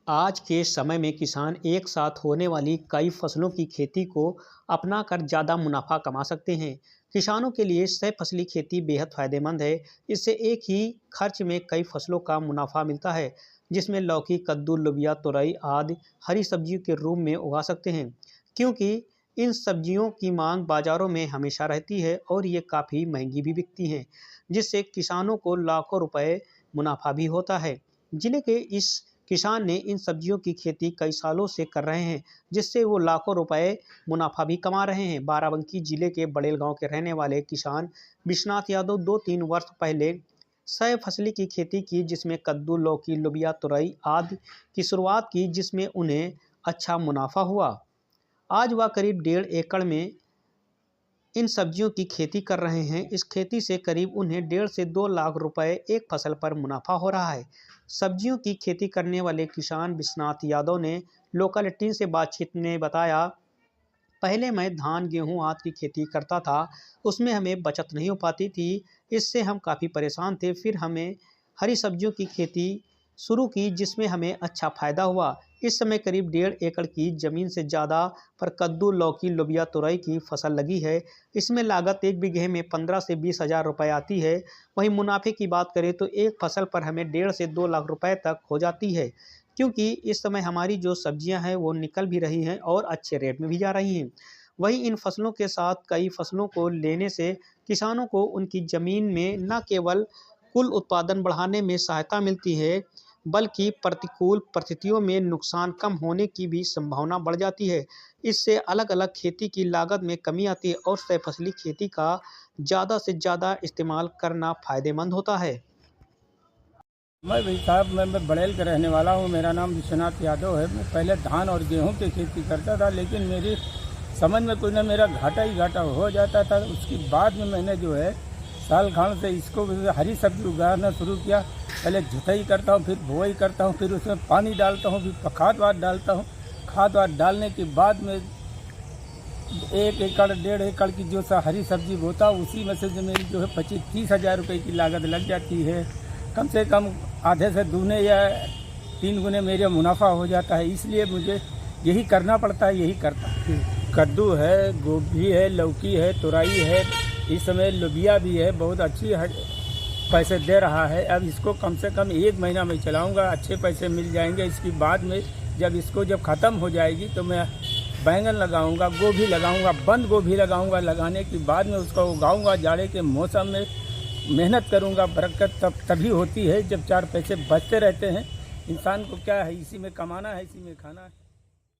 आज के समय में किसान एक साथ होने वाली कई फसलों की खेती को अपनाकर ज़्यादा मुनाफा कमा सकते हैं। किसानों के लिए सह फसली खेती बेहद फायदेमंद है। इससे एक ही खर्च में कई फसलों का मुनाफा मिलता है, जिसमें लौकी, कद्दू, लोबिया, तुरई आदि हरी सब्जियों के रूप में उगा सकते हैं। क्योंकि इन सब्जियों की मांग बाजारों में हमेशा रहती है और ये काफ़ी महंगी भी बिकती हैं, जिससे किसानों को लाखों रुपए मुनाफा भी होता है। जिले के इस किसान ने इन सब्जियों की खेती कई सालों से कर रहे हैं, जिससे वो लाखों रुपए मुनाफा भी कमा रहे हैं। बाराबंकी जिले के बड़ेल गांव के रहने वाले किसान विश्वनाथ यादव 2-3 वर्ष पहले सह फसली की खेती की, जिसमें कद्दू, लौकी, लोबिया, तुरई आदि की शुरुआत की, जिसमें उन्हें अच्छा मुनाफा हुआ। आज वह करीब 1.5 एकड़ में इन सब्जियों की खेती कर रहे हैं। इस खेती से करीब उन्हें 1.5 से 2 लाख रुपए एक फसल पर मुनाफा हो रहा है। सब्जियों की खेती करने वाले किसान विश्वनाथ यादव ने लोकल 18 से बातचीत में बताया, पहले मैं धान, गेहूं आदि की खेती करता था। उसमें हमें बचत नहीं हो पाती थी। इससे हम काफ़ी परेशान थे। फिर हमें हरी सब्जियों की खेती शुरू की, जिसमें हमें अच्छा फ़ायदा हुआ। इस समय करीब 1.5 एकड़ की ज़मीन से ज़्यादा पर कद्दू, लौकी, लोबिया, तुरई की फसल लगी है। इसमें लागत 1 बीघे में 15 से 20 हज़ार रुपये आती है। वहीं मुनाफे की बात करें तो एक फसल पर हमें 1.5 से 2 लाख रुपए तक हो जाती है, क्योंकि इस समय हमारी जो सब्जियां हैं वो निकल भी रही हैं और अच्छे रेट में भी जा रही हैं। वहीं इन फसलों के साथ कई फसलों को लेने से किसानों को उनकी ज़मीन में न केवल कुल उत्पादन बढ़ाने में सहायता मिलती है, बल्कि प्रतिकूल परिस्थितियों में नुकसान कम होने की भी संभावना बढ़ जाती है। इससे अलग-अलग खेती की लागत में कमी आती है और सहफसली खेती का ज़्यादा से ज़्यादा इस्तेमाल करना फ़ायदेमंद होता है। मैं भाई साहब मैं बड़ेल का रहने वाला हूँ। मेरा नाम विश्वनाथ यादव है। मैं पहले धान और गेहूं की खेती करता था, लेकिन मेरी समझ में कोई ना, मेरा घाटा ही घाटा हो जाता था। उसके बाद में मैंने जो है साल खान से इसको हरी सब्जी उगाना शुरू किया। पहले जुताई करता हूँ, फिर बुआई करता हूँ, फिर उसमें पानी डालता हूँ, फिर खाद वाद डालता हूँ। खाद वाद डालने के बाद में 1 एकड़ 1.5 एकड़ की जो सा हरी सब्जी बोता हूँ, उसी में से जो मेरी जो है 25-30 हज़ार रुपये की लागत लग जाती है। कम से कम आधे से दूने या 3 गुने मेरा मुनाफा हो जाता है। इसलिए मुझे यही करना पड़ता है, यही करता हूँ। कद्दू है, गोभी है, लौकी है, तुरई है, इस समय लोबिया भी है, बहुत अच्छी पैसे दे रहा है। अब इसको कम से कम 1 महीना में चलाऊँगा, अच्छे पैसे मिल जाएंगे। इसके बाद में जब ख़त्म हो जाएगी तो मैं बैंगन लगाऊंगा, गोभी लगाऊंगा, बंद गोभी लगाऊंगा। लगाने के बाद में उसको उगाऊंगा। जाड़े के मौसम में मेहनत करूंगा, बरकत तभी होती है जब 4 पैसे बचते रहते हैं। इंसान को क्या है, इसी में कमाना है, इसी में खाना है।